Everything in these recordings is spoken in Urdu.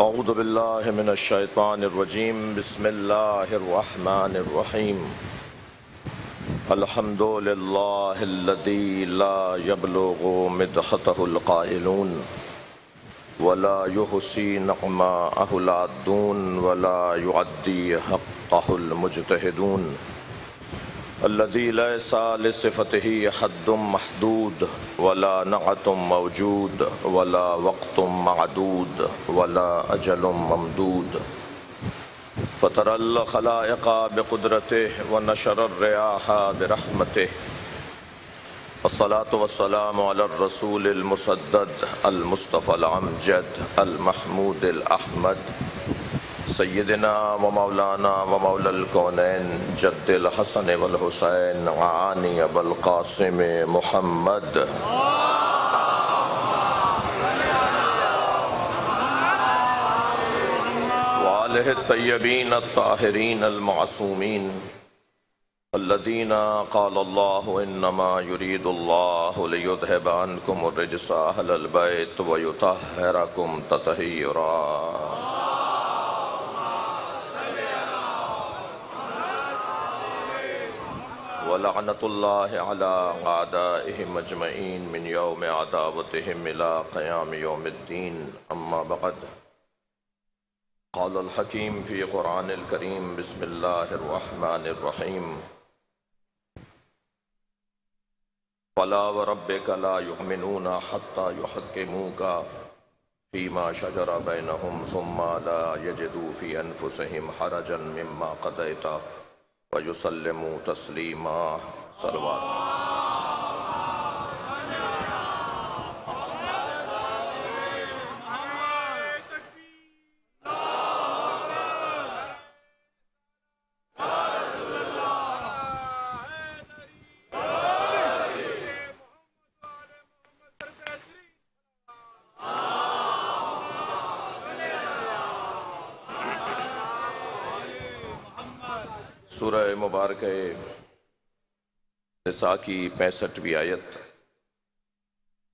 اعوذ باللہ من الشیطان الرجیم بسم اللہ الرحمن الرحیم الحمد للہ الذی لا یبلغ مدحتہ القائلون ولا یحصی نعماءہ العادون ولا یعدی حقہ المجتہدون الذی لیس لصفتہ حد محدود ولا نعت موجود ولا وقت معدود ولا اجل ممدود فطر الخلائق بقدرته ونشر الرياح برحمته والصلاة والسلام على الرسول المسدد المصطفى الامجد المحمود الاحمد سیدنا و مولانا و مولا الکونین جد الحسن والحسین عانی ابو القاسم محمد وآلہ الطیبین الطاہرین المعصومین الذین قال اللہ انما یرید اللہ لیذہب عنکم الرجس اہل البیت ویطہرکم تطہیرا وَلَعْنَةُ اللَّهِ عَلَىٰ أَعْدَائِهِمْ أَجْمَعِينَ مِنْ يَوْمِ عَدَاوَتِهِمْ إِلَىٰ قِيَامِ يَوْمِ الدِّينِ أَمَّا بَعْدُ قَالَ الْحَكِيمُ فِي قُرْآنِ الْكَرِيمِ بِسْمِ اللَّهِ الرَّحْمَٰنِ الرَّحِيمِ فَلَا وَرَبِّكَ لَا يُؤْمِنُونَ حَتَّىٰ يُحَكِّمُوكَ فِيمَا شَجَرَ بَيْنَهُمْ ثُمَّ لَا يَجِدُوا فِي أَنفُسِهِمْ حَرَجًا مِّمَّا قَضَيْتَ وَيُسَلِّمُوا تَسْلِيمًا صلوات سورہ مبارکہ نساء کی 65ویں آیت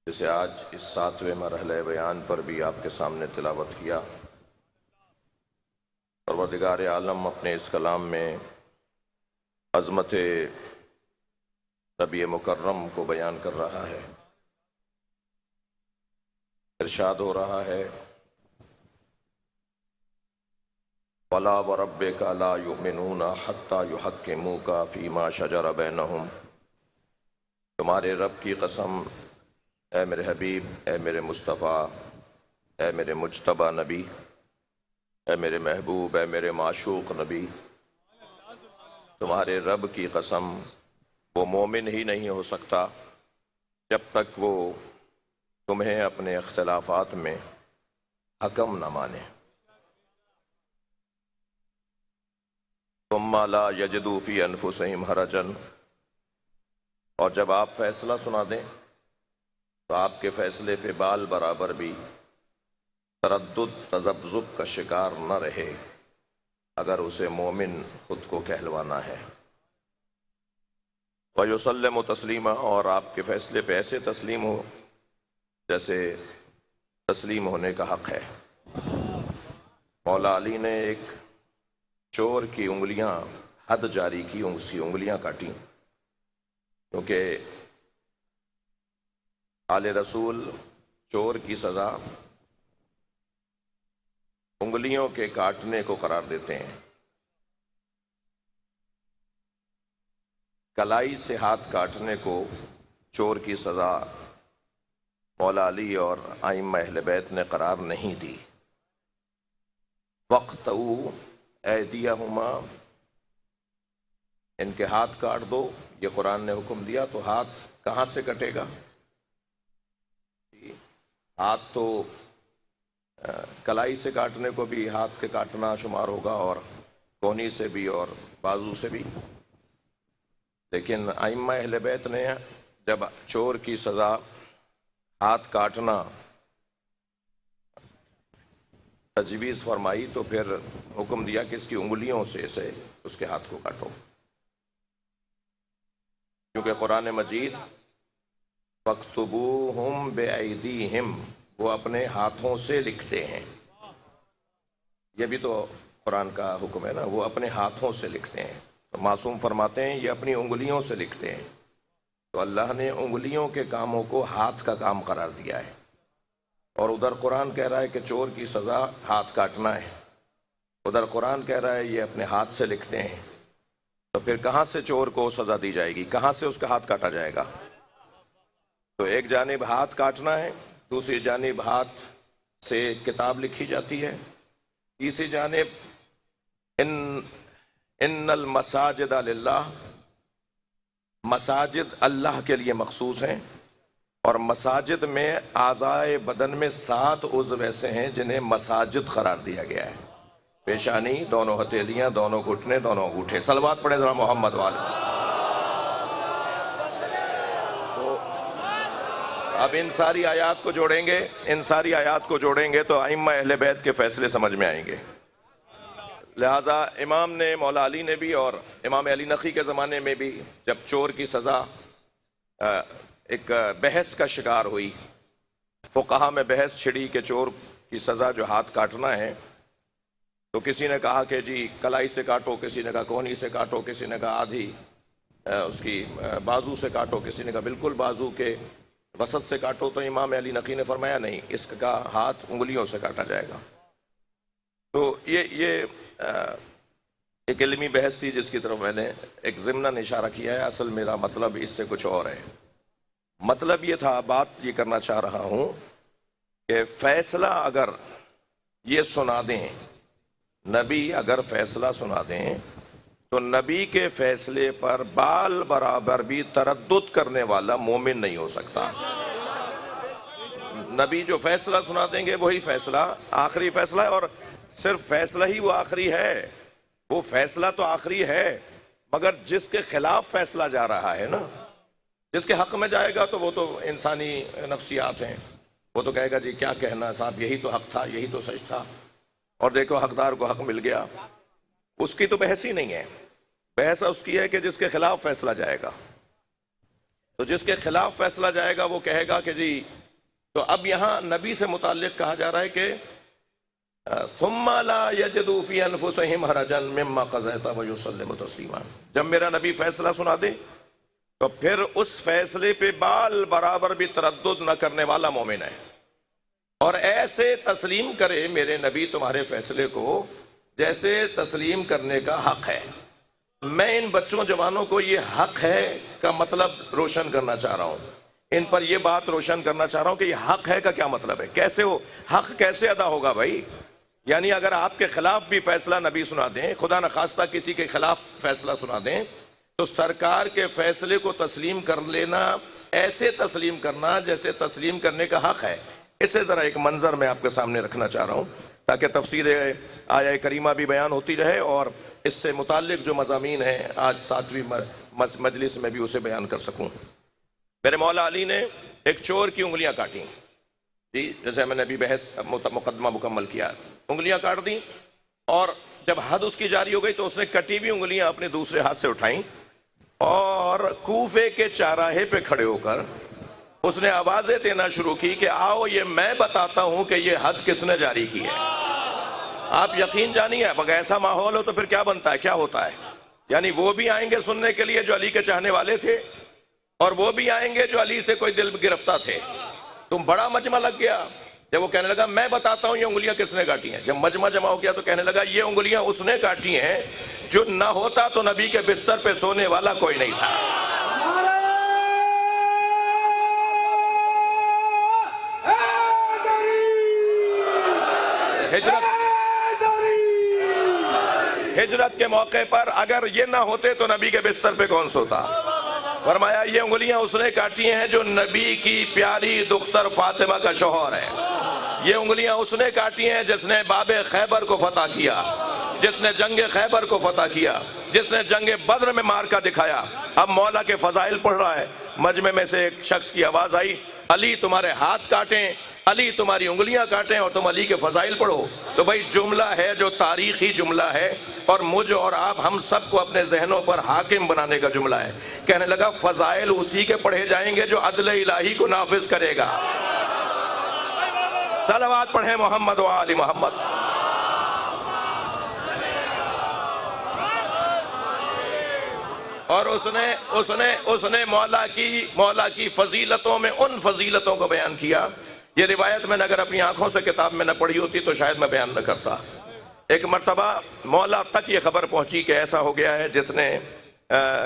جسے آج اس 7ویں مرحلہ بیان پر بھی آپ کے سامنے تلاوت کیا۔ پروردگار عالم اپنے اس کلام میں عظمت نبی مکرم کو بیان کر رہا ہے۔ ارشاد ہو رہا ہے وَلَا وَرَبِّكَ لَا يُؤْمِنُونَ حَتَّىٰ يُحَكِّمُوكَ فِيمَا شَجَرَ بَيْنَهُمْ، تمہارے رب کی قسم اے میرے حبیب، اے میرے مصطفیٰ، اے میرے مجتبی نبی، اے میرے محبوب، اے میرے معشوق نبی، تمہارے رب کی قسم وہ مومن ہی نہیں ہو سکتا جب تک وہ تمہیں اپنے اختلافات میں حکم نہ مانے۔ ثم لا یجدوا فی انفسہم حرجا، اور جب آپ فیصلہ سنا دیں تو آپ کے فیصلے پہ بال برابر بھی تردد تذبذب کا شکار نہ رہے اگر اسے مومن خود کو کہلوانا ہے۔ وَيُسَلِّمُ تسلیما، اور آپ کے فیصلے پہ ایسے تسلیم ہو جیسے تسلیم ہونے کا حق ہے۔ مولا علی نے ایک چور کی انگلیاں حد جاری کی، اس کی انگلیاں کاٹیں، کیونکہ آل رسول چور کی سزا انگلیوں کے کاٹنے کو قرار دیتے ہیں۔ کلائی سے ہاتھ کاٹنے کو چور کی سزا مولا علی اور ائمہ اہل بیت نے قرار نہیں دی۔ وَاقْطَعُوا ایدیہما، ان کے ہاتھ کاٹ دو، یہ قرآن نے حکم دیا، تو ہاتھ کہاں سے کٹے گا؟ ہاتھ تو کلائی سے کاٹنے کو بھی ہاتھ کے کاٹنا شمار ہوگا، اور کونی سے بھی اور بازو سے بھی، لیکن ائمہ اہل بیت نے جب چور کی سزا ہاتھ کاٹنا تجویز فرمائی تو پھر حکم دیا کہ اس کی انگلیوں سے اس کے ہاتھ کو کاٹو، کیونکہ قرآن مجید فَاكْتُبُوهُمْ بِأَيْدِيهِمْ، وہ اپنے ہاتھوں سے لکھتے ہیں، یہ بھی تو قرآن کا حکم ہے نا، وہ اپنے ہاتھوں سے لکھتے ہیں. تو معصوم فرماتے ہیں یہ اپنی انگلیوں سے لکھتے ہیں. تو اللہ نے انگلیوں کے کاموں کو ہاتھ کا کام قرار دیا ہے، اور ادھر قرآن کہہ رہا ہے کہ چور کی سزا ہاتھ کاٹنا ہے، ادھر قرآن کہہ رہا ہے یہ اپنے ہاتھ سے لکھتے ہیں. تو پھر کہاں سے چور کو سزا دی جائے گی؟ کہاں سے اس کا ہاتھ کاٹا جائے گا؟ تو ایک جانب ہاتھ کاٹنا ہے، دوسری جانب ہاتھ سے کتاب لکھی جاتی ہے، تیسری جانب ان المساجد للہ، مساجد اللہ کے لیے مخصوص ہیں، اور مساجد میں اعضائے بدن میں 7 عضو ایسے ہیں جنہیں مساجد قرار دیا گیا ہے. پیشانی، دونوں ہتھیلیاں، دونوں گھٹنے، دونوں انگوٹھے. صلوات پڑھیں ذرا محمد والے. تو اب ان ساری آیات کو جوڑیں گے تو ائمہ اہل بیت کے فیصلے سمجھ میں آئیں گے. لہٰذا امام نے، مولا علی نے بھی، اور امام علی نقی کے زمانے میں بھی جب چور کی سزا ایک بحث کا شکار ہوئی، فقہا میں بحث چھڑی کہ چور کی سزا جو ہاتھ کاٹنا ہے، تو کسی نے کہا کہ جی کلائی سے کاٹو، کسی نے کہا کونی سے کاٹو، کسی نے کہا آدھی اس کی بازو سے کاٹو، کسی نے کہا بالکل بازو کے وسط سے کاٹو. تو امام علی نقی نے فرمایا نہیں، اس کا ہاتھ انگلیوں سے کاٹا جائے گا. تو یہ ایک علمی بحث تھی جس کی طرف میں نے ایک ضمناً اشارہ کیا ہے. اصل میرا مطلب اس سے کچھ اور ہے. مطلب یہ تھا، بات یہ کرنا چاہ رہا ہوں کہ فیصلہ اگر یہ سنا دیں، نبی اگر فیصلہ سنا دیں تو نبی کے فیصلے پر بال برابر بھی تردد کرنے والا مومن نہیں ہو سکتا. نبی جو فیصلہ سنا دیں گے وہی فیصلہ آخری فیصلہ ہے، اور صرف فیصلہ ہی وہ آخری ہے. وہ فیصلہ تو آخری ہے، مگر جس کے خلاف فیصلہ جا رہا ہے نا، جس کے حق میں جائے گا تو وہ تو انسانی نفسیات ہیں. وہ تو کہے گا جی کیا کہنا صاحب، یہی تو حق تھا، یہی تو سچ تھا، اور دیکھو حقدار کو حق مل گیا. اس کی تو بحث ہی نہیں ہے. بحث اس کی ہے کہ جس کے خلاف فیصلہ جائے گا. تو جس کے خلاف فیصلہ جائے گا وہ کہے گا کہ جی. تو اب یہاں نبی سے متعلق کہا جا رہا ہے کہ ثم لا یجدوا فی انفسہم حرجا مما قضیت ویسلموا تسلیما. جب میرا نبی فیصلہ سنا دے تو پھر اس فیصلے پہ بال برابر بھی تردد نہ کرنے والا مومن ہے، اور ایسے تسلیم کرے میرے نبی تمہارے فیصلے کو جیسے تسلیم کرنے کا حق ہے. میں ان بچوں جوانوں کو یہ حق ہے کا مطلب روشن کرنا چاہ رہا ہوں. ان پر یہ بات روشن کرنا چاہ رہا ہوں کہ یہ حق ہے کا کیا مطلب ہے، کیسے ہو حق کیسے ادا ہوگا بھائی. یعنی اگر آپ کے خلاف بھی فیصلہ نبی سنا دیں، خدا نخواستہ کسی کے خلاف فیصلہ سنا دیں، تو سرکار کے فیصلے کو تسلیم کر لینا، ایسے تسلیم کرنا جیسے تسلیم کرنے کا حق ہے. اسے ذرا ایک منظر میں آپ کے سامنے رکھنا چاہ رہا ہوں تاکہ تفسیر آیہ کریمہ بھی بیان ہوتی رہے، اور اس سے متعلق جو مضامین ہیں آج 7ویں مجلس میں بھی اسے بیان کر سکوں. میرے مولا علی نے ایک چور کی انگلیاں کاٹیں، جی جیسے میں نے ابھی بحث مقدمہ مکمل کیا، انگلیاں کاٹ دیں، اور جب حد اس کی جاری ہو گئی تو اس نے کٹی ہوئی انگلیاں اپنے دوسرے ہاتھ سے اٹھائیں، اور کوفے کے چاراہے پہ کھڑے ہو کر اس نے آوازیں دینا شروع کی کہ آؤ یہ میں بتاتا ہوں کہ یہ حد کس نے جاری کی ہے. آپ یقین جانیے اب اگر ایسا ماحول ہو تو پھر کیا بنتا ہے، کیا ہوتا ہے. یعنی وہ بھی آئیں گے سننے کے لیے جو علی کے چاہنے والے تھے، اور وہ بھی آئیں گے جو علی سے کوئی دل گرفتہ تھے. تم بڑا مجمع لگ گیا. جب وہ کہنے لگا میں بتاتا ہوں یہ انگلیاں کس نے کاٹی ہیں، جب مجمع جمع ہو گیا تو کہنے لگا یہ انگلیاں اس نے کاٹی ہیں جو نہ ہوتا تو نبی کے بستر پہ سونے والا کوئی نہیں تھا. ہجرت کے موقع پر اگر یہ نہ ہوتے تو نبی کے بستر پہ کون سوتا. فرمایا یہ انگلیاں اس نے کاٹی ہیں جو نبی کی پیاری دختر فاطمہ کا شوہر ہے. یہ انگلیاں اس نے کاٹی ہیں جس نے باب خیبر کو فتح کیا، جس نے جنگ خیبر کو فتح کیا، جس نے جنگ بدر میں مارکا دکھایا. اب مولا کے فضائل پڑھ رہا ہے، مجمع میں سے ایک شخص کی آواز آئی علی تمہارے ہاتھ کاٹیں، علی تمہاری انگلیاں کاٹیں اور تم علی کے فضائل پڑھو. تو بھائی جملہ ہے جو تاریخی جملہ ہے، اور مجھ اور آپ ہم سب کو اپنے ذہنوں پر حاکم بنانے کا جملہ ہے. کہنے لگا فضائل اسی کے پڑھے جائیں گے جو عدل الہی کو نافذ کرے گا. صلوات پڑھیں محمد و آل محمد. اور اس نے مولا کی فضیلتوں میں ان فضیلتوں کو بیان کیا. یہ روایت میں نے اگر اپنی آنکھوں سے کتاب میں نہ پڑھی ہوتی تو شاید میں بیان نہ کرتا. ایک مرتبہ مولا تک یہ خبر پہنچی کہ ایسا ہو گیا ہے جس نے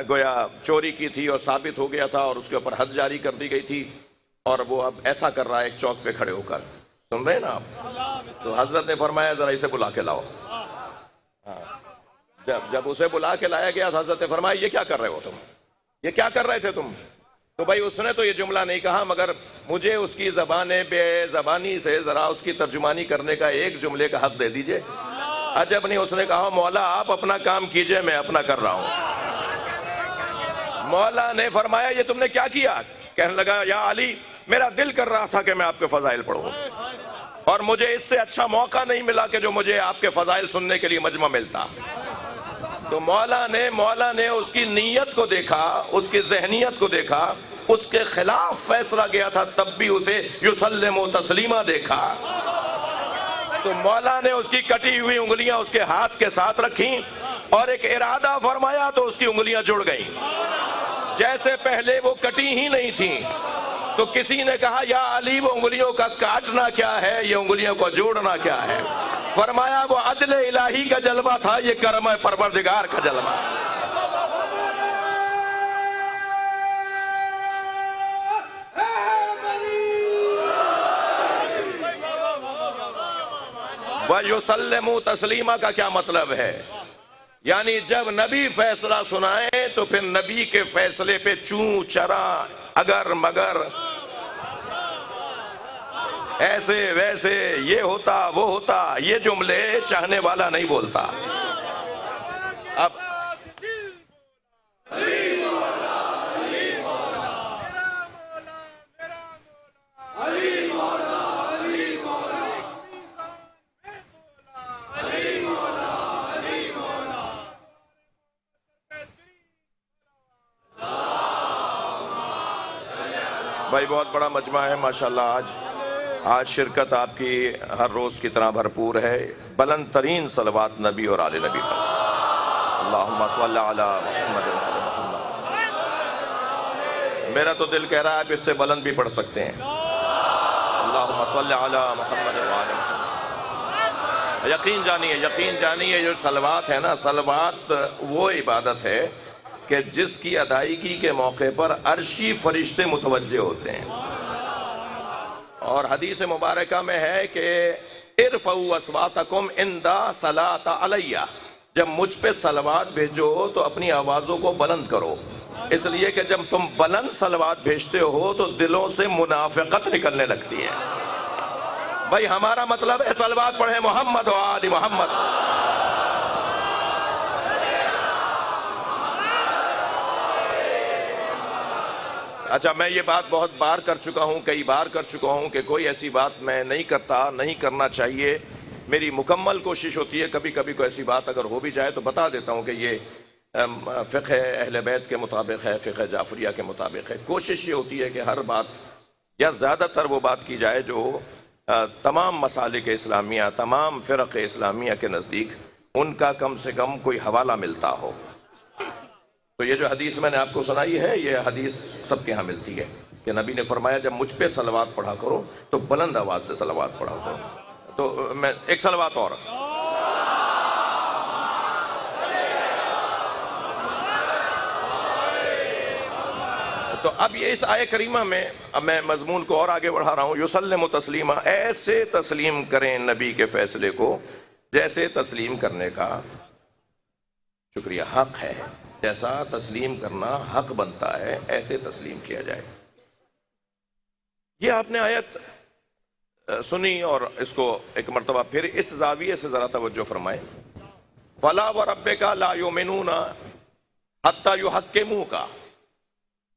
گویا چوری کی تھی اور ثابت ہو گیا تھا اور اس کے اوپر حد جاری کر دی گئی تھی، اور وہ اب ایسا کر رہا ہے ایک چوک پہ کھڑے ہو کر. سن رہے ہیں نا آپ؟ تو حضرت نے فرمایا ذرا اسے بلا کے لاؤ. جب اسے بلا کے لایا گیا تو حضرت نے فرمایا یہ کیا کر رہے ہو تم، یہ کیا کر رہے تھے تم؟ تو بھائی اس نے تو یہ جملہ نہیں کہا، مگر مجھے اس کی زبان بے زبانی سے ذرا اس کی ترجمانی کرنے کا ایک جملے کا حق دے دیجئے. عجب نہیں، اس نے کہا مولا آپ اپنا کام کیجئے، میں اپنا کر رہا ہوں. مولا نے فرمایا یہ تم نے کیا کیا؟ کہنے لگا یا علی میرا دل کر رہا تھا کہ میں آپ کے فضائل پڑھوں، اور مجھے اس سے اچھا موقع نہیں ملا کہ جو مجھے آپ کے فضائل سننے کے لیے مجمع ملتا. تو مولا نے اس کی نیت کو دیکھا، اس کی ذہنیت کو دیکھا، اس کے خلاف فیصلہ کیا تھا تب بھی اسے یسلم و تسلیمہ دیکھا. تو مولا نے اس کی کٹی ہوئی انگلیاں اس کے ہاتھ کے ساتھ رکھیں اور ایک ارادہ فرمایا تو اس کی انگلیاں جڑ گئیں. جیسے پہلے وہ کٹی ہی نہیں تھیں. تو کسی نے کہا یا علی وہ انگلیوں کا کاٹنا کیا ہے، یہ انگلیوں کو جوڑنا کیا ہے؟ فرمایا وہ عدل الہی کا جلوہ تھا، یہ کرم پروردگار کا جلوہ. وَيُسَلِّمُ تَسْلِيمًا کا کیا مطلب ہے؟ یعنی جب نبی فیصلہ سنائے تو پھر نبی کے فیصلے پہ چوں چرا اگر مگر، ایسے ویسے، یہ ہوتا وہ ہوتا، یہ جملے چاہنے والا نہیں بولتا. اب بھائی بہت بڑا مجمع ہے ماشاءاللہ. آج شرکت آپ کی ہر روز کی طرح بھرپور ہے. بلند ترین صلوات نبی اور آل نبی پر. اللہم صلی علی محمد و آل محمد. میرا تو دل کہہ رہا ہے آپ اس سے بلند بھی پڑھ سکتے ہیں. اللہم صلی علی محمد و آل محمد. یقین جانیے جو صلوات ہے نا، صلوات وہ عبادت ہے کہ جس کی ادائیگی کے موقع پر عرشی فرشتے متوجہ ہوتے ہیں. اور حدیث مبارکہ میں ہے کہ ارفعوا اصواتکم عند صلاۃ علیہ، جب مجھ پہ صلوات بھیجو تو اپنی آوازوں کو بلند کرو. اس لیے کہ جب تم بلند صلوات بھیجتے ہو تو دلوں سے منافقت نکلنے لگتی ہے. بھائی ہمارا مطلب ہے صلوات پڑھیں محمد و آل محمد. اچھا میں یہ بات بہت بار کر چکا ہوں، کئی بار کر چکا ہوں کہ کوئی ایسی بات میں نہیں کرتا، نہیں کرنا چاہیے. میری مکمل کوشش ہوتی ہے کبھی کبھی کوئی ایسی بات اگر ہو بھی جائے تو بتا دیتا ہوں کہ یہ فقہ اہل بیت کے مطابق ہے، فقہ جعفریہ کے مطابق ہے. کوشش یہ ہوتی ہے کہ ہر بات یا زیادہ تر وہ بات کی جائے جو تمام مسالک اسلامیہ، تمام فرق اسلامیہ کے نزدیک ان کا کم سے کم کوئی حوالہ ملتا ہو. تو یہ جو حدیث میں نے آپ کو سنائی ہے یہ حدیث سب کے ہاں ملتی ہے کہ نبی نے فرمایا جب مجھ پہ صلوات پڑھا کرو تو بلند آواز سے صلوات پڑھا کرو. تو میں ایک صلوات اور. تو اب یہ اس آیہ کریمہ میں اب میں مضمون کو اور آگے بڑھا رہا ہوں. یسلم تسلیمہ، ایسے تسلیم کریں نبی کے فیصلے کو جیسے تسلیم کرنے کا شکریہ حق ہے. جیسا تسلیم کرنا حق بنتا ہے ایسے تسلیم کیا جائے. یہ آپ نے آیت سنی اور اس کو ایک مرتبہ پھر اس زاویے سے ذرا توجہ فرمائیں. فَلَا وَرَبِّكَ لَا يُؤْمِنُونَ حَتَّى يُحَكِّمُوكَ.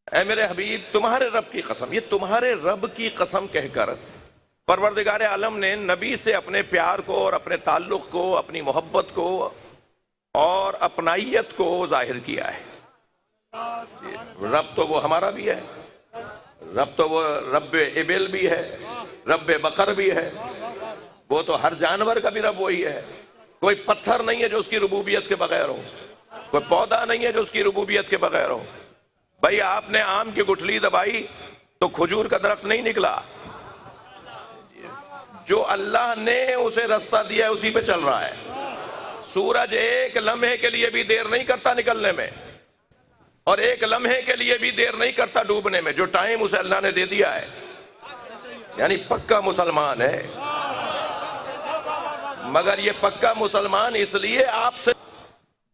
اے میرے حبیب تمہارے رب کی قسم، یہ تمہارے رب کی قسم کہہ کر پروردگار عالم نے نبی سے اپنے پیار کو اور اپنے تعلق کو، اپنی محبت کو اور اپنائیت کو ظاہر کیا ہے. رب تو وہ ہمارا بھی ہے، رب تو وہ رب ابل بھی ہے، رب بقر بھی ہے، وہ تو ہر جانور کا بھی رب وہی ہے. کوئی پتھر نہیں ہے جو اس کی ربوبیت کے بغیر ہو. کوئی پودا نہیں ہے جو اس کی ربوبیت کے بغیر ہو. بھائی آپ نے آم کی گٹھلی دبائی تو کھجور کا درخت نہیں نکلا. جو اللہ نے اسے رستہ دیا ہے اسی پہ چل رہا ہے. سورج ایک لمحے کے لیے بھی دیر نہیں کرتا نکلنے میں، اور ایک لمحے کے لیے بھی دیر نہیں کرتا ڈوبنے میں. جو ٹائم اسے اللہ نے دے دیا ہے، یعنی پکا مسلمان ہے. مگر یہ پکا مسلمان اس لیے آپ سے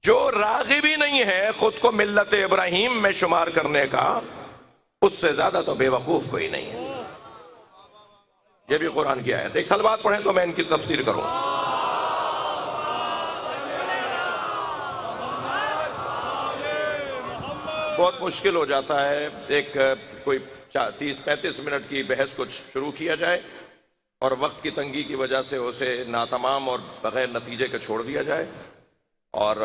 جو راغب ہی نہیں ہے خود کو ملت ابراہیم میں شمار کرنے کا، اس سے زیادہ تو بے وقوف کوئی نہیں ہے. یہ بھی قرآن کی آیت ہے. ایک صلوات پڑھیں تو میں ان کی تفسیر کروں. بہت مشکل ہو جاتا ہے ایک کوئی 30-35 منٹ کی بحث کچھ شروع کیا جائے اور وقت کی تنگی کی وجہ سے اسے ناتمام اور بغیر نتیجے کے چھوڑ دیا جائے. اور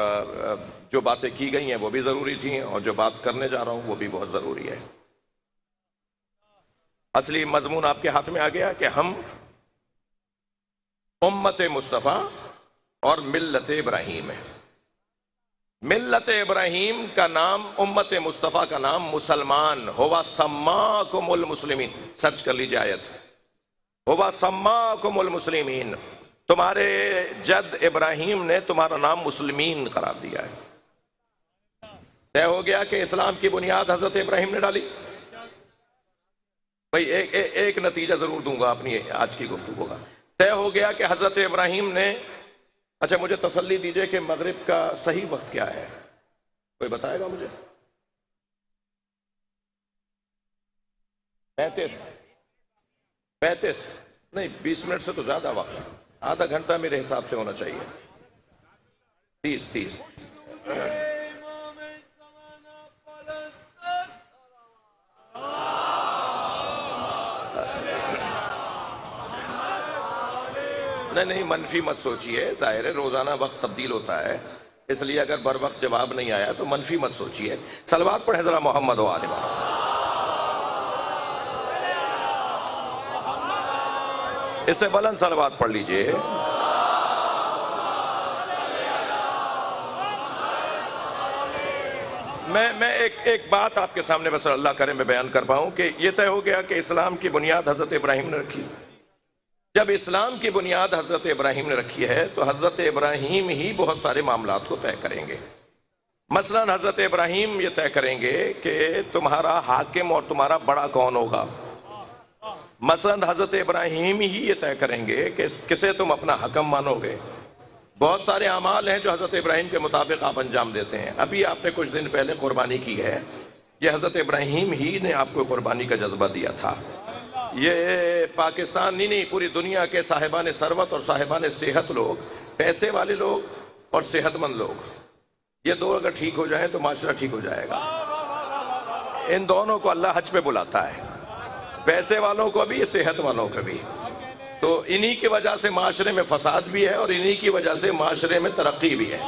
جو باتیں کی گئی ہیں وہ بھی ضروری تھیں، اور جو بات کرنے جا رہا ہوں وہ بھی بہت ضروری ہے. اصلی مضمون آپ کے ہاتھ میں آ گیا کہ ہم امت مصطفیٰ اور ملت ابراہیم ہیں. ملت ابراہیم کا نام، امت مصطفیٰ کا نام مسلمان. ہوا سماکم المسلمین، سرچ کر لیجیے آیت. ہوا سماکم المسلمین، تمہارے جد ابراہیم نے تمہارا نام مسلمین قرار دیا ہے. طے ہو گیا کہ اسلام کی بنیاد حضرت ابراہیم نے ڈالی. بھئی ایک نتیجہ ضرور دوں گا اپنی آج کی گفتگو کا. طے ہو گیا کہ حضرت ابراہیم نے، اچھا مجھے تسلی دیجئے کہ مغرب کا صحیح وقت کیا ہے؟ کوئی بتائے گا مجھے؟ 35 نہیں، 20 منٹ سے تو زیادہ وقت ہے. آدھا گھنٹہ میرے حساب سے ہونا چاہیے. 30 نہیں، منفی مت سوچیے. ظاہر ہے روزانہ وقت تبدیل ہوتا ہے، اس لیے اگر بر وقت جواب نہیں آیا تو منفی مت سوچیے. صلوات پڑھیں ذرا محمد و آل محمد. اس سے بلند صلوات پڑھ لیجئے. میں ایک بات آپ کے سامنے بس اللہ کرے میں بیان کر پاؤں کہ یہ طے ہو گیا کہ اسلام کی بنیاد حضرت ابراہیم نے رکھی. جب اسلام کی بنیاد حضرت ابراہیم نے رکھی ہے تو حضرت ابراہیم ہی بہت سارے معاملات کو طے کریں گے. مثلا حضرت ابراہیم یہ طے کریں گے کہ تمہارا حاکم اور تمہارا بڑا کون ہوگا. مثلا حضرت ابراہیم ہی یہ طے کریں گے کہ کسے تم اپنا حکم مانو گے. بہت سارے اعمال ہیں جو حضرت ابراہیم کے مطابق آپ انجام دیتے ہیں. ابھی آپ نے کچھ دن پہلے قربانی کی ہے، یہ حضرت ابراہیم ہی نے آپ کو قربانی کا جذبہ دیا تھا. یہ پاکستان نہیں، پوری دنیا کے صاحبان ثروت اور صاحبان صحت لوگ، پیسے والے لوگ اور صحت مند لوگ، یہ دو اگر ٹھیک ہو جائیں تو معاشرہ ٹھیک ہو جائے گا. ان دونوں کو اللہ حج پہ بلاتا ہے، پیسے والوں کو بھی، صحت والوں کو بھی. تو انہی کی وجہ سے معاشرے میں فساد بھی ہے اور انہی کی وجہ سے معاشرے میں ترقی بھی ہے.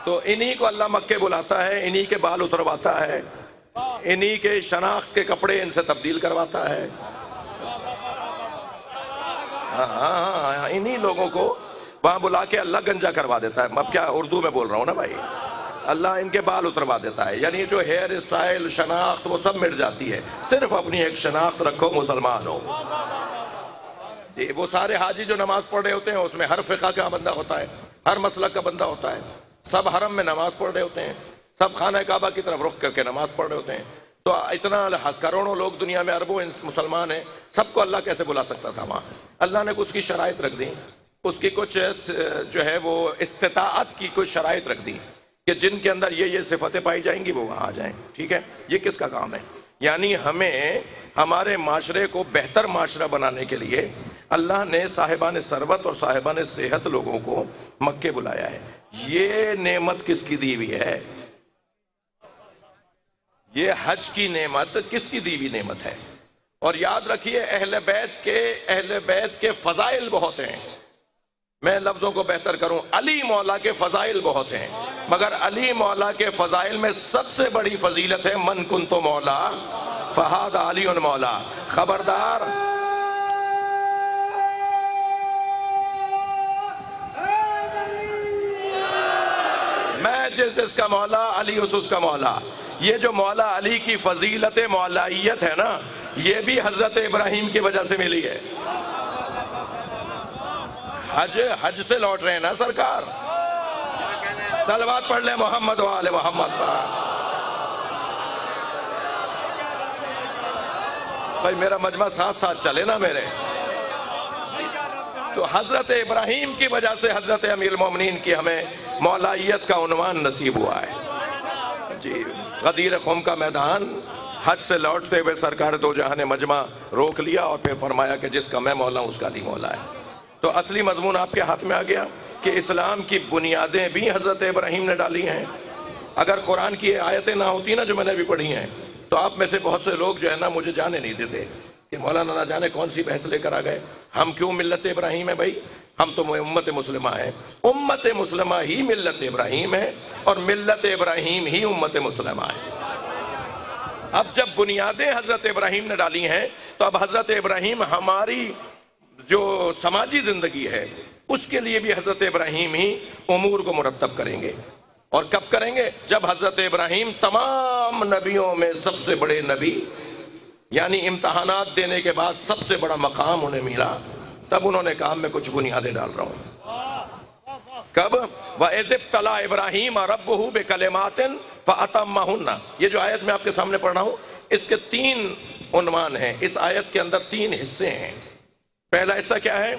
تو انہی کو اللہ مکے بلاتا ہے، انہی کے بال اترواتا ہے، انہی کے شناخت کے کپڑے ان سے تبدیل کرواتا ہے. ہاں انہی لوگوں کو وہاں بلا کے اللہ گنجا کروا دیتا ہے. اب کیا اردو میں بول رہا ہوں نا بھائی. اللہ ان کے بال اتروا دیتا ہے، یعنی جو ہیئر اسٹائل، شناخت وہ سب مٹ جاتی ہے. صرف اپنی ایک شناخت رکھو، مسلمان ہو. وہ سارے حاجی جو نماز پڑھ رہے ہوتے ہیں اس میں ہر فقہ کا بندہ ہوتا ہے، ہر مسلک کا بندہ ہوتا ہے. سب حرم میں نماز پڑھ رہے ہوتے ہیں، سب خانہ کعبہ کی طرف رخ کر کے نماز پڑھ رہے ہوتے ہیں. تو اتنا کروڑوں لوگ دنیا میں، اربوں مسلمان ہیں، سب کو اللہ کیسے بلا سکتا تھا وہاں؟ اللہ نے اس کی شرائط رکھ دی، اس کی کچھ جو ہے وہ استطاعت کی کچھ شرائط رکھ دی کہ جن کے اندر یہ صفتیں پائی جائیں گی وہ وہاں آ جائیں. ٹھیک ہے، یہ کس کا کام ہے؟ یعنی ہمیں ہمارے معاشرے کو بہتر معاشرہ بنانے کے لیے اللہ نے صاحبان ثروت اور صاحبان صحت لوگوں کو مکے بلایا ہے. یہ نعمت کس کی دی ہوئی ہے؟ یہ حج کی نعمت کس کی دی ہوئی نعمت ہے؟ اور یاد رکھیے اہل بیت کے فضائل بہت ہیں. میں لفظوں کو بہتر کروں، علی مولا کے فضائل بہت ہیں، مگر علی مولا کے فضائل میں سب سے بڑی فضیلت ہے من کنتو مولا فہاد علی مولا. خبردار، میں جس جس کا مولا علی اس کا مولا. یہ جو مولا علی کی فضیلت مولائیت ہے نا، یہ بھی حضرت ابراہیم کی وجہ سے ملی ہے. حج سے لوٹ رہے ہیں نا سرکار، صلوات پڑھ لیں محمد و آل محمد پر. بھائی میرا مجمع ساتھ ساتھ چلے نا میرے. تو حضرت ابراہیم کی وجہ سے حضرت امیر المومنین کی ہمیں مولائیت کا عنوان نصیب ہوا ہے. جی غدیر خم کا میدان، حج سے لوٹتے ہوئے سرکار دو جہاں نے مجمع روک لیا اور پھر فرمایا کہ جس کا میں مولا ہوں اس کا علی مولا ہے. تو اصلی مضمون آپ کے ہاتھ میں آ گیا کہ اسلام کی بنیادیں بھی حضرت ابراہیم نے ڈالی ہیں. اگر قرآن کی آیتیں نہ ہوتی نا جو میں نے بھی پڑھی ہیں، تو آپ میں سے بہت سے لوگ جو ہے نا مجھے جانے نہیں دیتے کہ مولانا نہ جانے کون سی بحث لے کر آ گئے. ہم کیوں ملت ابراہیم ہے بھائی؟ ہم تو امت مسلمہ ہیں. امت مسلمہ ہی ملت ابراہیم ہے اور ملت ابراہیم ہی امت مسلمہ ہے. اب جب بنیادیں حضرت ابراہیم نے ڈالی ہیں تو اب حضرت ابراہیم ہماری جو سماجی زندگی ہے اس کے لیے بھی حضرت ابراہیم ہی امور کو مرتب کریں گے. اور کب کریں گے؟ جب حضرت ابراہیم تمام نبیوں میں سب سے بڑے نبی، یعنی امتحانات دینے کے بعد سب سے بڑا مقام انہیں ملا، تب انہوں نے کہا میں کچھ بنیادیں ڈال رہا ہوں. کب؟ وَإِذِ ابْتَلَىٰ إِبْرَاهِيمَ رَبُّهُ بِكَلِمَاتٍ فَأَتَمَّهُنَّ. یہ جو آیت میں آپ کے سامنے پڑھ رہا ہوں اس کے 3 عنوان ہیں. اس آیت کے اندر 3 حصے ہیں. پہلا حصہ کیا ہے؟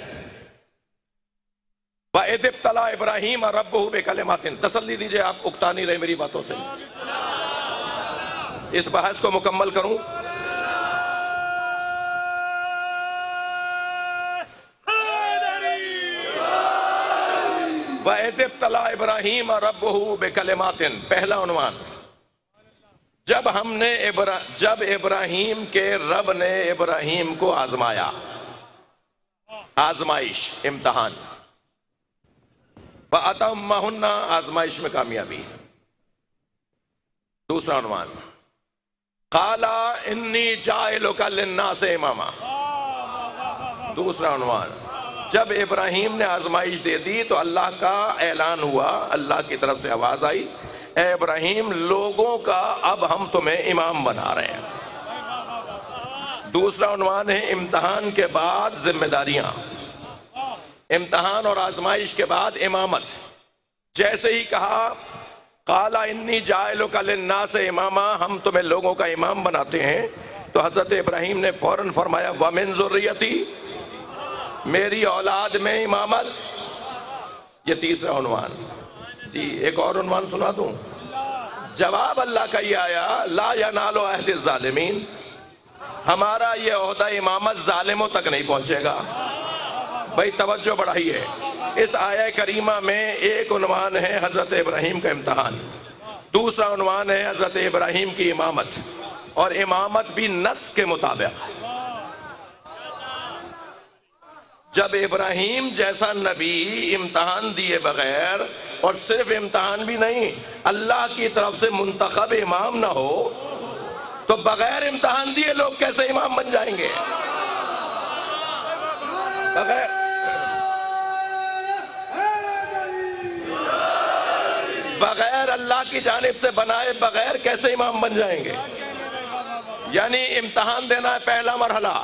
وَإِذِ ابْتَلَىٰ إِبْرَاهِيمَ رَبُّهُ بِكَلِمَاتٍ. تسلی دیجئے، آپ اکتا نہیں رہے میری باتوں سے. اس بحث کو مکمل کروں. وَإِذِ ابْتَلَىٰ إِبْرَاهِيمَ رَبُّهُ بِكَلِمَاتٍ. پہلا عنوان، جب ابراہیم کے رب نے ابراہیم کو آزمایا. آزمائش، امتحان. فَأَتَمَّهُنَّ، آزمائش میں کامیابی. دوسرا عنوان، قَالَ إِنِّي جَاعِلُكَ لِلنَّاسِ إِمَامًا. دوسرا عنوان، جب ابراہیم نے آزمائش دے دی تو اللہ کا اعلان ہوا، اللہ کی طرف سے آواز آئی، اے ابراہیم لوگوں کا اب ہم تمہیں امام بنا رہے ہیں. دوسرا عنوان ہے امتحان کے بعد ذمہ داریاں. امتحان اور آزمائش کے بعد امامت. جیسے ہی کہا قَالَ إِنِّي جَاعِلُكَ لِلنَّاسِ إِمَامًا، ہم تمہیں لوگوں کا امام بناتے ہیں، تو حضرت ابراہیم نے فوراً فرمایا وَمِن ذُرِّيَّتِي، میری اولاد میں امامت. یہ تیسرا عنوان. جی ایک اور عنوان سنا دوں. جواب اللہ کا یہ آیا لا ینال عہد الظالمین، ہمارا یہ عہدہ امامت ظالموں تک نہیں پہنچے گا. بھائی توجہ بڑھائیے، اس آیہ کریمہ میں ایک عنوان ہے حضرت ابراہیم کا امتحان، دوسرا عنوان ہے حضرت ابراہیم کی امامت، اور امامت بھی نص کے مطابق. جب ابراہیم جیسا نبی امتحان دیے بغیر، اور صرف امتحان بھی نہیں، اللہ کی طرف سے منتخب امام نہ ہو تو بغیر امتحان دیے لوگ کیسے امام بن جائیں گے؟ بغیر اللہ کی جانب سے بنائے بغیر کیسے امام بن جائیں گے؟ یعنی امتحان دینا ہے پہلا مرحلہ،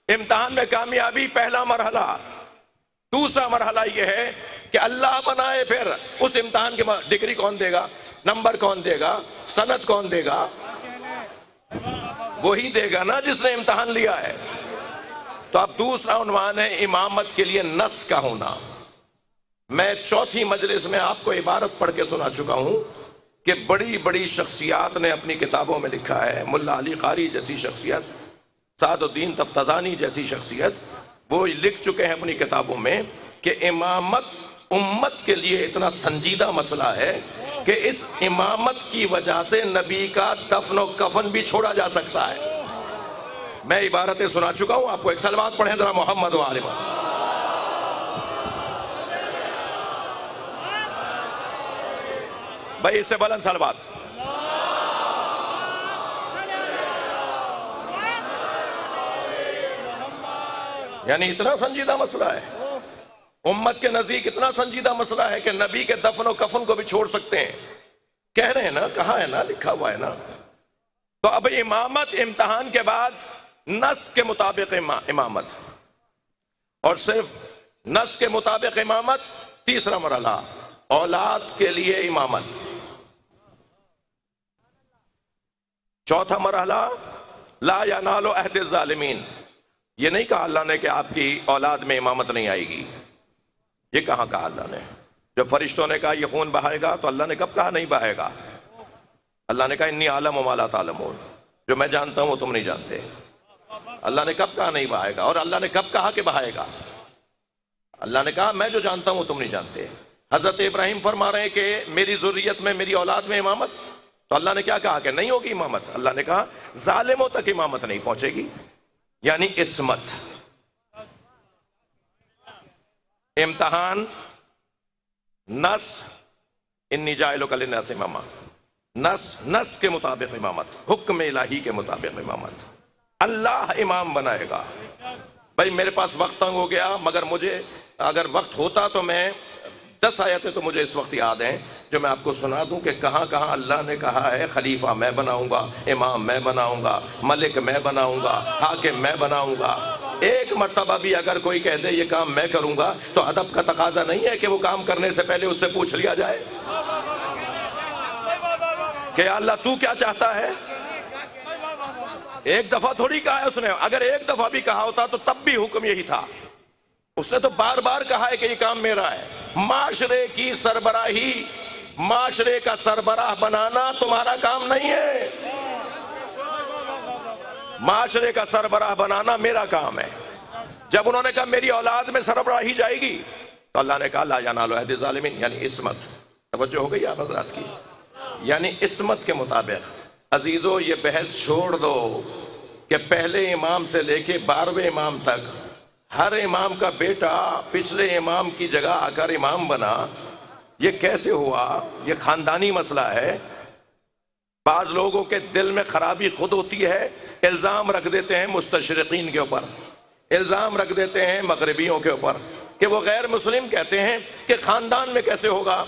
امتحان میں کامیابی پہلا مرحلہ. دوسرا مرحلہ یہ ہے کہ اللہ بنائے، پھر اس امتحان کے بعد ڈگری کون دے گا، نمبر کون دے گا، سند کون دے گا؟ وہی دے گا نا جس نے امتحان لیا ہے. تو اب دوسرا عنوان ہے امامت کے لیے نص کا ہونا. میں چوتھی مجلس میں آپ کو عبارت پڑھ کے سنا چکا ہوں کہ بڑی بڑی شخصیات نے اپنی کتابوں میں لکھا ہے. ملا علی قاری جیسی شخصیت، سعد الدین تفتزانی جیسی شخصیت، وہ لکھ چکے ہیں اپنی کتابوں میں کہ امامت امت کے لیے اتنا سنجیدہ مسئلہ ہے کہ اس امامت کی وجہ سے نبی کا دفن و کفن بھی چھوڑا جا سکتا ہے. میں عبارتیں سنا چکا ہوں، آپ کو ایک صلوات پڑھیں ذرا محمد و آل محمد. بھائی اس سے بلند صلوات. یعنی اتنا سنجیدہ مسئلہ ہے. امت کے نزدیک اتنا سنجیدہ مسئلہ ہے کہ نبی کے دفن و کفن کو بھی چھوڑ سکتے ہیں. کہہ رہے ہیں نا, کہا ہے نا, لکھا ہوا ہے نا. تو اب امامت امتحان کے بعد نص کے مطابق امامت, اور صرف نص کے مطابق امامت. تیسرا مرحلہ اولاد کے لیے امامت. چوتھا مرحلہ لا ینال عہد الظالمین. یہ نہیں کہا اللہ نے کہ آپ کی اولاد میں امامت نہیں آئے گی. یہ کہاں کہا اللہ نے؟ جب فرشتوں نے کہا یہ خون بہائے گا تو اللہ نے کب کہا نہیں بہائے گا؟ اللہ نے کہا انی اعلم ما لا تعلمون, جو میں جانتا ہوں وہ تم نہیں جانتے. اللہ نے کب کہا نہیں بہائے گا؟ اور اللہ نے کب کہا کہ بہائے گا؟ اللہ نے کہا میں جو جانتا ہوں وہ تم نہیں جانتے. حضرت ابراہیم فرما رہے ہیں کہ میری ذریت میں, میری اولاد میں امامت. تو اللہ نے کیا کہا کہ نہیں ہوگی امامت؟ اللہ نے کہا ظالموں تک امامت نہیں پہنچے گی, یعنی عصمت. امتحان نص انی جاعلک للناس اماما, نص کے مطابق امامت, حکم الہی کے مطابق امامت. اللہ امام بنائے گا. بھائی میرے پاس وقت تنگ ہو گیا, مگر مجھے اگر وقت ہوتا تو میں 10 آیتیں تو مجھے اس وقت یاد ہیں جو میں آپ کو سنا دوں کہ کہاں کہاں اللہ نے کہا ہے خلیفہ میں بناؤں گا, امام میں بناؤں گا, ملک میں بناؤں گا, حاکم میں بناؤں گا. ایک مرتبہ بھی اگر کوئی کہہ دے یہ کام میں کروں گا تو ادب کا تقاضا نہیں ہے کہ وہ کام کرنے سے پہلے اس سے پوچھ لیا جائے کہ اللہ تو کیا چاہتا ہے؟ ایک دفعہ تھوڑی کہا ہے اس نے. اگر ایک دفعہ بھی کہا ہوتا تو تب بھی حکم یہی تھا. اس نے تو بار بار کہا ہے کہ یہ کام میرا ہے. معاشرے کی سربراہی, معاشرے کا سربراہ بنانا تمہارا کام نہیں ہے. معاشرے کا سربراہ بنانا میرا کام ہے. جب انہوں نے کہا میری اولاد میں سربراہی جائے گی تو اللہ نے کہا لا ینال عہد الظالمین, یعنی عصمت. توجہ ہو گئی آپ حضرات کی؟ یعنی عصمت کے مطابق. عزیزو یہ بحث چھوڑ دو کہ پہلے امام سے لے کے 12ویں امام تک ہر امام کا بیٹا پچھلے امام کی جگہ آ کر امام بنا. یہ کیسے ہوا؟ یہ خاندانی مسئلہ ہے. بعض لوگوں کے دل میں خرابی خود ہوتی ہے, الزام رکھ دیتے ہیں مستشرقین کے اوپر, الزام رکھ دیتے ہیں مغربیوں کے اوپر کہ وہ غیر مسلم کہتے ہیں کہ خاندان میں کیسے ہوگا,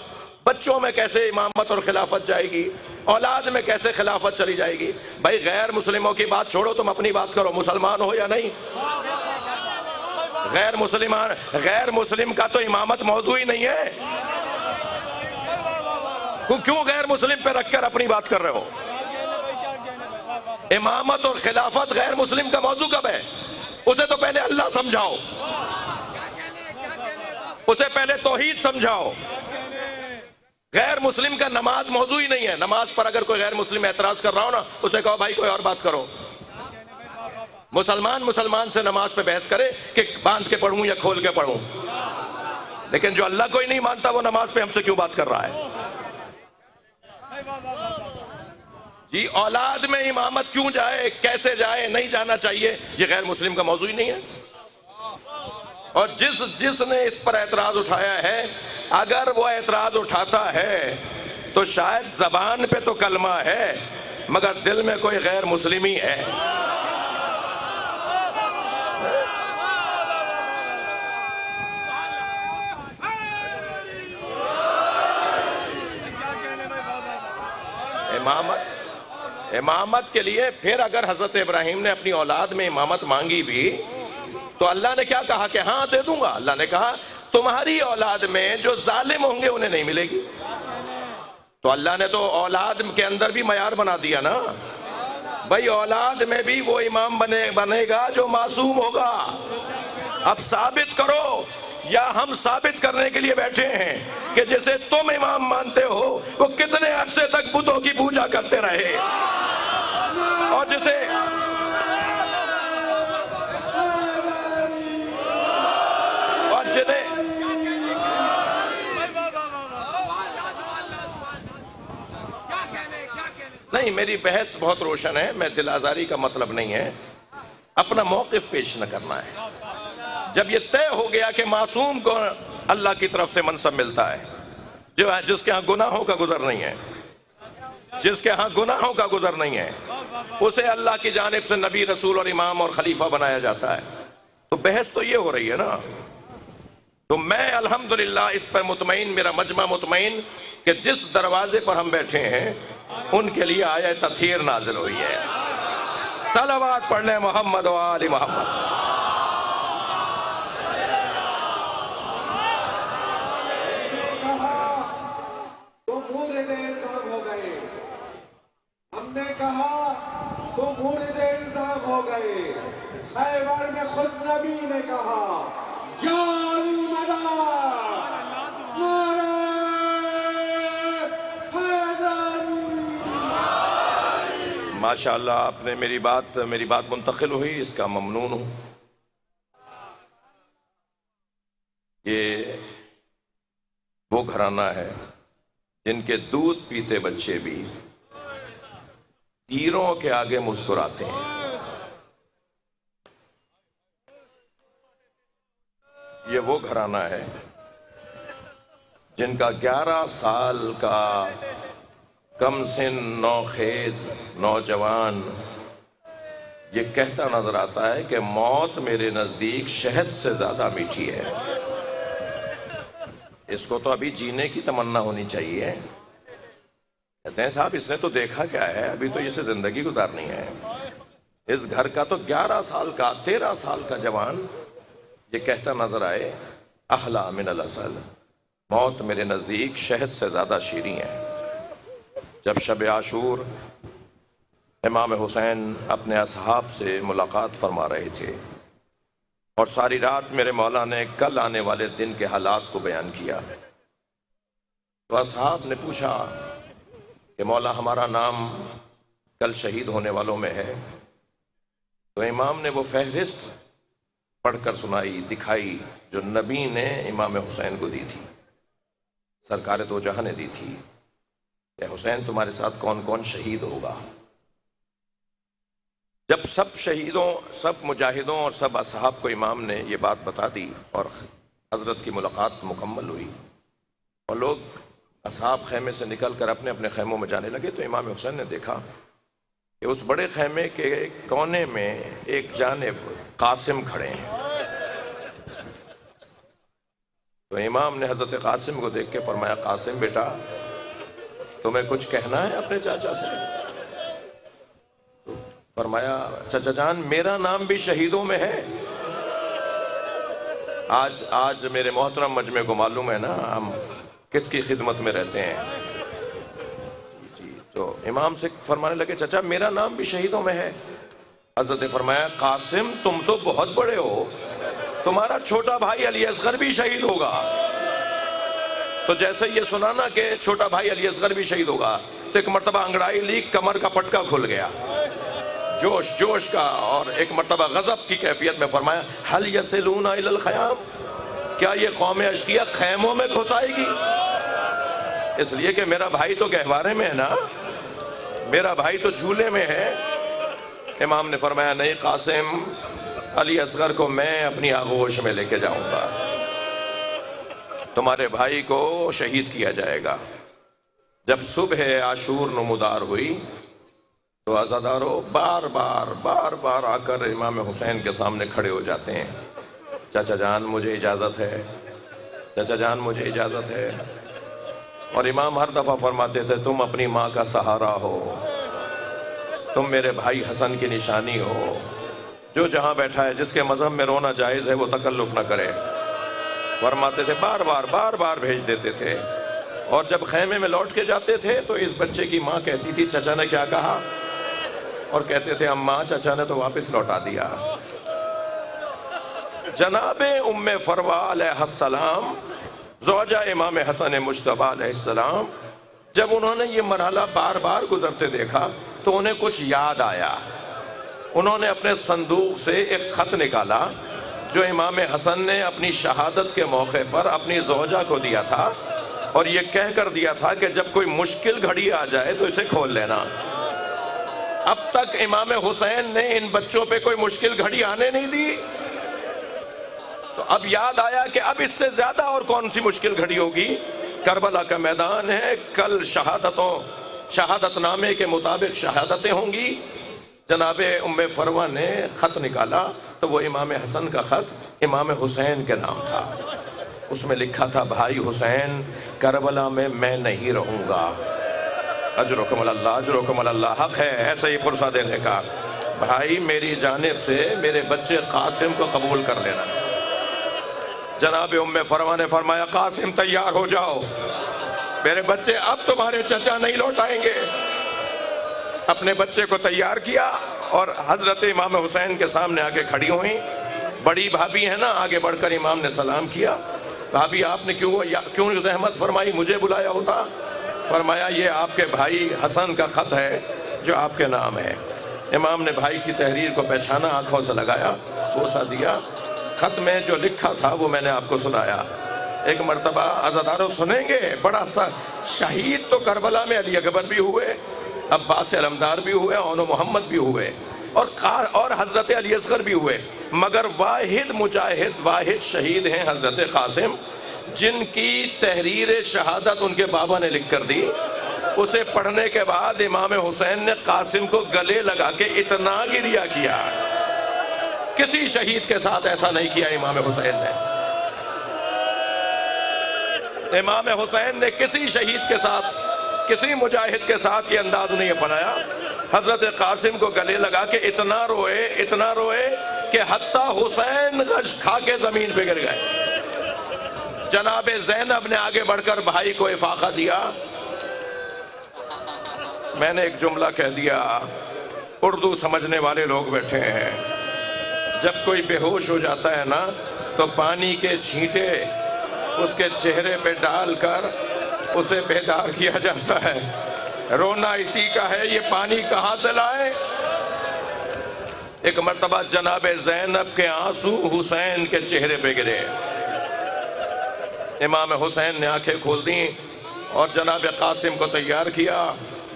بچوں میں کیسے امامت اور خلافت جائے گی, اولاد میں کیسے خلافت چلی جائے گی. بھائی غیر مسلموں کی بات چھوڑو, تم اپنی بات کرو. مسلمان ہو یا نہیں؟ غیر مسلم کا تو امامت موضوع ہی نہیں ہے. کیوں غیر مسلم پہ رکھ کر اپنی بات کر رہے ہو؟ امامت اور خلافت غیر مسلم کا موضوع کب ہے؟ اسے تو پہلے اللہ سمجھاؤ, اسے پہلے توحید سمجھاؤ. غیر مسلم کا نماز موضوع ہی نہیں ہے. نماز پر اگر کوئی غیر مسلم اعتراض کر رہا ہو نا, اسے کہو بھائی کوئی اور بات کرو. مسلمان سے نماز پہ بحث کرے کہ باندھ کے پڑھوں یا کھول کے پڑھوں, لیکن جو اللہ کو ہی نہیں مانتا وہ نماز پہ ہم سے کیوں بات کر رہا ہے؟ جی اولاد میں امامت کیوں جائے, کیسے جائے, نہیں جانا چاہیے, یہ غیر مسلم کا موضوع ہی نہیں ہے. اور جس نے اس پر اعتراض اٹھایا ہے, اگر وہ اعتراض اٹھاتا ہے تو شاید زبان پہ تو کلمہ ہے مگر دل میں کوئی غیر مسلمی ہے. امامت کے لیے پھر اگر حضرت ابراہیم نے اپنی اولاد میں امامت مانگی بھی تو اللہ نے کیا کہا کہ ہاں دے دوں گا. اللہ نے کہا تمہاری اولاد میں جو ظالم ہوں گے انہیں نہیں ملے گی. تو اللہ نے تو اولاد کے اندر بھی معیار بنا دیا نا بھائی, اولاد میں بھی وہ امام بنے گا جو معصوم ہوگا. اب ثابت کرو, یا ہم ثابت کرنے کے لیے بیٹھے ہیں کہ جسے تم امام مانتے ہو وہ کتنے عرصے تک بتوں کی پوجا کرتے رہے, اور جسے جنہیں نہیں, میری بحث بہت روشن ہے, میں دل آزاری کا مطلب نہیں ہے, اپنا موقف پیش نہ کرنا ہے. جب یہ طے ہو گیا کہ معصوم کو اللہ کی طرف سے منصب ملتا ہے, جس کے ہاں گناہوں کا گزر نہیں ہے, جس کے ہاں گناہوں کا گزر نہیں ہے, اسے اللہ کی جانب سے نبی, رسول اور امام اور خلیفہ بنایا جاتا ہے. تو بحث تو یہ ہو رہی ہے نا تو میں الحمدللہ اس پر مطمئن، میرا مجمع مطمئن کہ جس دروازے پر ہم بیٹھے ہیں ان کے لیے آیت تطہیر نازل ہوئی ہے۔ صلوات پڑھ لیں محمد و آل محمد۔ تو مورد الزام ہو گئے، ہم نے کہا تو مورد الزام ہو گئے۔ خیبر میں خود نبی نے کہا یا علی مدد نعرہ حیدری۔ ماشاءاللہ آپ نے میری بات منتقل ہوئی، اس کا ممنون ہوں۔ یہ وہ گھرانہ ہے جن کے دودھ پیتے بچے بھی تیروں کے آگے مسکراتے ہیں۔ یہ وہ گھرانہ ہے جن کا 11 سال کا کم سن نوخیز نوجوان یہ کہتا نظر آتا ہے کہ موت میرے نزدیک شہد سے زیادہ میٹھی ہے۔ اس کو تو ابھی جینے کی تمنا ہونی چاہیے۔ کہتے ہیں صاحب اس نے تو دیکھا کیا ہے، ابھی تو اسے زندگی گزارنی ہے۔ اس گھر کا تو 11 سال کا 13 سال کا جوان یہ کہتا نظر آئے احلا من العسل، موت میرے نزدیک شہد سے زیادہ شیریں ہے۔ جب شب عاشور امام حسین اپنے اصحاب سے ملاقات فرما رہے تھے اور ساری رات میرے مولا نے کل آنے والے دن کے حالات کو بیان کیا، تو اصحاب نے پوچھا کہ مولا ہمارا نام کل شہید ہونے والوں میں ہے؟ تو امام نے وہ فہرست پڑھ کر سنائی، دکھائی جو نبی نے امام حسین کو دی تھی، سرکار دو جہاں نے دی تھی کہ حسین تمہارے ساتھ کون کون شہید ہوگا۔ جب سب شہیدوں، سب مجاہدوں اور سب اصحاب کو امام نے یہ بات بتا دی اور حضرت کی ملاقات مکمل ہوئی اور لوگ اصحاب خیمے سے نکل کر اپنے اپنے خیموں میں جانے لگے، تو امام حسین نے دیکھا کہ اس بڑے خیمے کے کونے میں ایک جانب قاسم کھڑے ہیں۔ تو امام نے حضرت قاسم کو دیکھ کے فرمایا قاسم بیٹا تمہیں کچھ کہنا ہے اپنے چاچا سے؟ تو فرمایا چچا جان میرا نام بھی شہیدوں میں ہے۔ آج میرے محترم مجمع کو معلوم ہے نا ہم کس کی خدمت میں رہتے ہیں۔ جی تو امام سے فرمانے لگے چچا میرا نام بھی شہیدوں میں ہے۔ حضرت نے فرمایا قاسم تم تو بہت بڑے ہو، تمہارا چھوٹا بھائی علی اصغر بھی شہید ہوگا۔ تو جیسے یہ سنا نا کہ چھوٹا بھائی علی اصغر بھی شہید ہوگا، تو ایک مرتبہ انگڑائی لی، کمر کا پٹکا کھل گیا جوش کا، اور ایک مرتبہ غضب کی کیفیت میں فرمایا هل يصلون الى الخیام، کیا یہ قوم اشقیہ خیموں میں گھس آئے گی؟ اس لیے کہ میرا بھائی تو گہوارے میں ہے نا، میرا بھائی تو جھولے میں ہے۔ امام نے فرمایا نہیں قاسم، علی اصغر کو میں اپنی آغوش میں لے کے جاؤں گا، تمہارے بھائی کو شہید کیا جائے گا۔ جب صبح عاشور نمودار ہوئی تو عزاداروں بار بار آ کر امام حسین کے سامنے کھڑے ہو جاتے ہیں، چچا جان مجھے اجازت ہے، چچا جان مجھے اجازت ہے۔ اور امام ہر دفعہ فرماتے تھے تم اپنی ماں کا سہارا ہو، تم میرے بھائی حسن کی نشانی ہو، جو جہاں بیٹھا ہے جس کے مذہب میں رونا جائز ہے وہ تکلف نہ کرے۔ فرماتے تھے بار بار بھیج دیتے تھے، اور جب خیمے میں لوٹ کے جاتے تھے تو اس بچے کی ماں کہتی تھی چچا نے کیا کہا، اور کہتے تھے اماں چچا نے تو واپس لوٹا دیا۔ جناب ام فروہ علیہ السلام زوجہ امام حسن مجتبیٰ علیہ السلام جب انہوں نے یہ مرحلہ بار بار گزرتے دیکھا تو انہیں کچھ یاد آیا۔ انہوں نے اپنے صندوق سے ایک خط نکالا جو امام حسن نے اپنی شہادت کے موقع پر اپنی زوجہ کو دیا تھا، اور یہ کہہ کر دیا تھا کہ جب کوئی مشکل گھڑی آ جائے تو اسے کھول لینا۔ اب تک امام حسین نے ان بچوں پہ کوئی مشکل گھڑی آنے نہیں دی، تو اب یاد آیا کہ اب اس سے زیادہ اور کون سی مشکل گھڑی ہوگی۔ کربلا کا میدان ہے، کل شہادت نامے کے مطابق شہادتیں ہوں گی۔ جناب ام فروہ نے خط نکالا تو وہ امام حسن کا خط امام حسین کے نام تھا۔ اس میں لکھا تھا بھائی حسین کربلا میں میں نہیں رہوں گا، اجرکم اللہ اجرکم اللہ، حق ہے ایسے ہی پرسہ دینے کا۔ بھائی میری جانب سے میرے بچے قاسم کو قبول کر لینا۔ جناب ام فروا نے فرمایا قاسم تیار ہو جاؤ، میرے بچے اب تمہارے چچا نہیں لوٹ آئیں گے۔ اپنے بچے کو تیار کیا اور حضرت امام حسین کے سامنے آگے کھڑی ہوئیں۔ بڑی بھابھی ہے نا، آگے بڑھ کر امام نے سلام کیا۔ بھابھی آپ نے کیوں زحمت فرمائی، مجھے بلایا ہوتا؟ فرمایا یہ آپ کے بھائی حسن کا خط ہے جو آپ کے نام ہے۔ امام نے بھائی کی تحریر کو پہچانا، آنکھوں سے لگایا، بوسہ دیا۔ خط میں جو لکھا تھا وہ میں نے آپ کو سنایا۔ ایک مرتبہ عزاداروں سنیں گے، بڑا سا شہید تو کربلا میں علی اکبر بھی ہوئے، عباس علمدار بھی ہوئے، اون محمد بھی ہوئے، اور حضرت علی اصغر بھی ہوئے، مگر واحد مجاہد، واحد شہید ہیں حضرت قاسم، جن کی تحریر شہادت ان کے بابا نے لکھ کر دی۔ اسے پڑھنے کے بعد امام حسین نے قاسم کو گلے لگا کے اتنا گریہ کیا، کسی شہید کے ساتھ ایسا نہیں کیا امام حسین نے۔ امام حسین نے کسی شہید کے ساتھ، کسی مجاہد کے ساتھ یہ انداز نہیں اپنایا۔ حضرت قاسم کو گلے لگا کے اتنا روئے کہ حتیٰ حسین غش کھا کے زمین پہ گر گئے۔ جناب زینب نے آگے بڑھ کر بھائی کو افاقہ دیا۔ میں نے ایک جملہ کہہ دیا، اردو سمجھنے والے لوگ بیٹھے ہیں، جب کوئی بے ہوش ہو جاتا ہے نا تو پانی کے چھینٹے اس کے چہرے پہ ڈال کر اسے بیدار کیا جاتا ہے۔ رونا اسی کا ہے، یہ پانی کہاں سے لائے؟ ایک مرتبہ جناب زینب کے آنسو حسین کے چہرے پہ گرے۔ امام حسین نے آنکھیں کھول دیں اور جناب قاسم کو تیار کیا،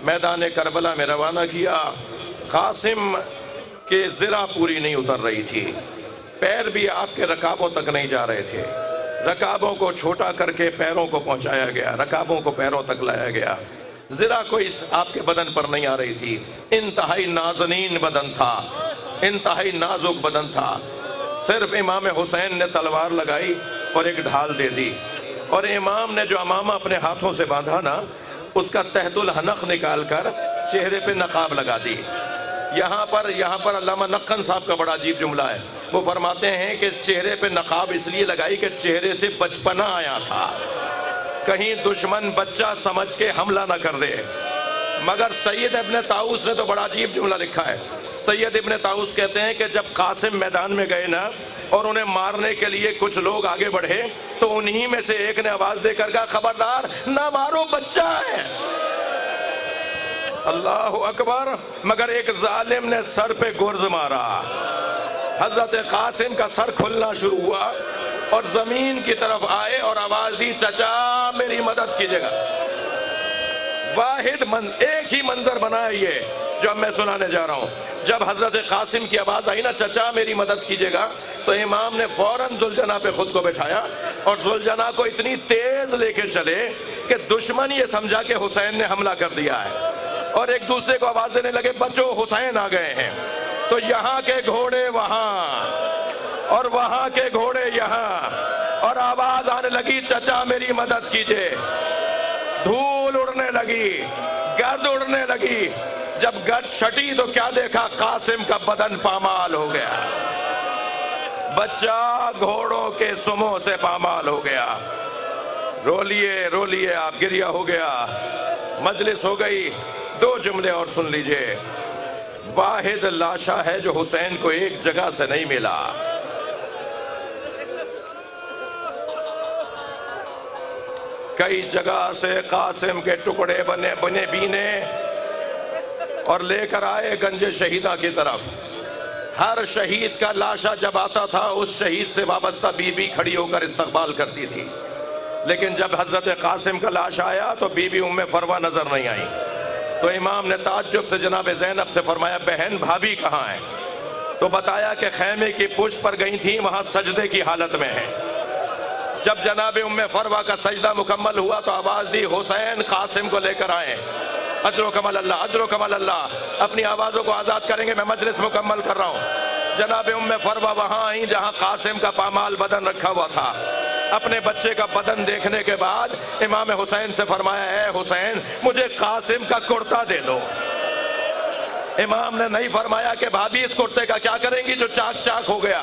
میدان کربلا میں روانہ کیا۔ قاسم کے ذرا پوری نہیں اتر رہی تھی، پیر بھی آپ کے رکابوں تک نہیں جا رہے تھے۔ رکابوں کو چھوٹا کر کے پیروں کو پہنچایا گیا، رکابوں کو پیروں تک لایا گیا، ذرا کوئی آپ کے بدن پر نہیں آ رہی تھی۔ انتہائی نازنین بدن تھا، انتہائی نازک بدن تھا۔ صرف امام حسین نے تلوار لگائی اور ایک ڈھال دے دی، اور امام نے جو امامہ اپنے ہاتھوں سے باندھا نا، اس کا تحت الحنق نکال کر چہرے پہ نقاب لگا دی۔ یہاں پر علامہ نقن صاحب کا بڑا عجیب جملہ ہے، وہ فرماتے ہیں کہ چہرے پہ نقاب اس لیے لگائی کہ چہرے سے بچپنا آیا تھا، کہیں دشمن بچہ سمجھ کے حملہ نہ کر دے۔ مگر سید ابن طاؤس نے تو بڑا عجیب جملہ لکھا ہے۔ سید ابن طاؤس کہتے ہیں کہ جب قاسم میدان میں گئے نا اور انہیں مارنے کے لیے کچھ لوگ آگے بڑھے تو انہی میں سے ایک نے آواز دے کر کہا خبردار نہ مارو، بچہ ہے۔ اللہ اکبر! مگر ایک ظالم نے سر پہ گرز مارا، حضرت قاسم کا سر کھلنا شروع ہوا اور زمین کی طرف آئے اور آواز دی چچا میری مدد کیجیے گا۔ ایک ہی منظر بنا ہے یہ جو اب میں سنانے جا رہا ہوں۔ جب حضرت قاسم کی آواز آئی نا چچا میری مدد کیجیے گا، تو امام نے فوراً ذوالجناح پہ خود کو بٹھایا اور ذوالجناح کو اتنی تیز لے کے چلے کہ دشمن یہ سمجھا کہ حسین نے حملہ کر دیا ہے، اور ایک دوسرے کو آواز دینے لگے بچو حسین آ گئے ہیں۔ تو یہاں کے گھوڑے وہاں اور وہاں کے گھوڑے یہاں، اور آواز آنے لگی چچا میری مدد کیجیے۔ دھول اڑنے لگی، گرد اڑنے لگی۔ جب گرد چھٹی تو کیا دیکھا؟ قاسم کا بدن پامال ہو گیا، بچہ گھوڑوں کے سموں سے پامال ہو گیا۔ رو لیے آپ، گریہ ہو گیا، مجلس ہو گئی۔ دو جملے اور سن لیجئے۔ واحد لاشا ہے جو حسین کو ایک جگہ سے نہیں ملا، کئی جگہ سے قاسم کے ٹکڑے بنے بینے اور لے کر آئے گنج شہیدہ کی طرف۔ ہر شہید کا لاشا جب آتا تھا اس شہید سے وابستہ بی بی کھڑی ہو کر استقبال کرتی تھی، لیکن جب حضرت قاسم کا لاش آیا تو بی بی ام فروا نظر نہیں آئی۔ تو امام نے تعجب سے جناب زینب سے فرمایا بہن بھابھی کہاں ہے؟ تو بتایا کہ خیمے کی پشت پر گئی تھی، وہاں سجدے کی حالت میں ہے۔ جب جناب ام فروا کا سجدہ مکمل ہوا تو آواز دی حسین قاسم کو لے کر آئیں۔ اجرکم اللہ اجرکم اللہ، اپنی آوازوں کو آزاد کریں گے، میں مجلس مکمل کر رہا ہوں۔ جناب ام فروا وہاں آئیں جہاں قاسم کا پامال بدن رکھا ہوا تھا۔ اپنے بچے کا بدن دیکھنے کے بعد امام حسین سے فرمایا اے حسین مجھے قاسم کا کرتا دے دو۔ امام نے نہیں فرمایا کہ بھابھی اس کرتے کا کیا کریں گی جو چاک چاک ہو گیا،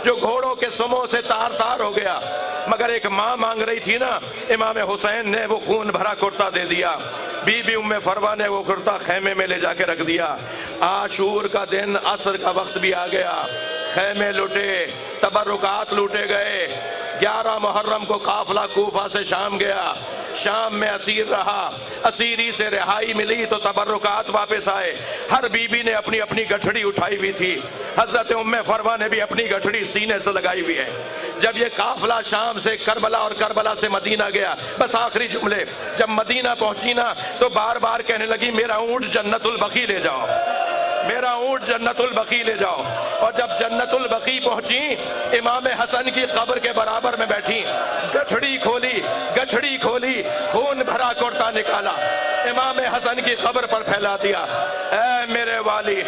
جو گھوڑوں کے سموں سے تار تار ہو گیا، مگر ایک ماں مانگ رہی تھی نا، امام حسین نے وہ خون بھرا کرتا دے دیا۔ بی بی ام فروہ نے وہ کرتا خیمے میں لے جا کے رکھ دیا۔ عاشور کا دن، عصر کا وقت بھی آ گیا، خیمے لوٹے، تبرکات لوٹے گئے۔ 11 محرم کو قافلہ کوفہ سے شام گیا، شام میں اسیر رہا، اسیری سے رہائی ملی تو تبرکات واپس آئے۔ ہر بی بی نے اپنی اپنی گٹھڑی اٹھائی ہوئی تھی، حضرت ام فروہ نے بھی اپنی گٹھڑی سینے سے لگائی ہوئی ہے۔ جب یہ قافلہ شام سے کربلا اور کربلا سے مدینہ گیا، بس آخری جملے، جب مدینہ پہنچی نا تو بار بار کہنے لگی میرا اونٹ جنت البقیع لے جاؤ، میرا اونٹ جنت البقیع لے جاؤ۔ اور جب جنت البقیع پہنچی، امام حسن کی قبر کے برابر میں بیٹھی، گٹھڑی کھولی، خون بھرا کرتا نکالا، امام حسن کی قبر پر پھیلا دیا۔ اے میرے والی،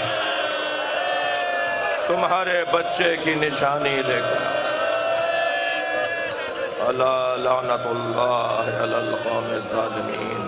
تمہارے بچے کی نشانی دیکھو۔ الا لعنت اللہ علی القوم الظالمین۔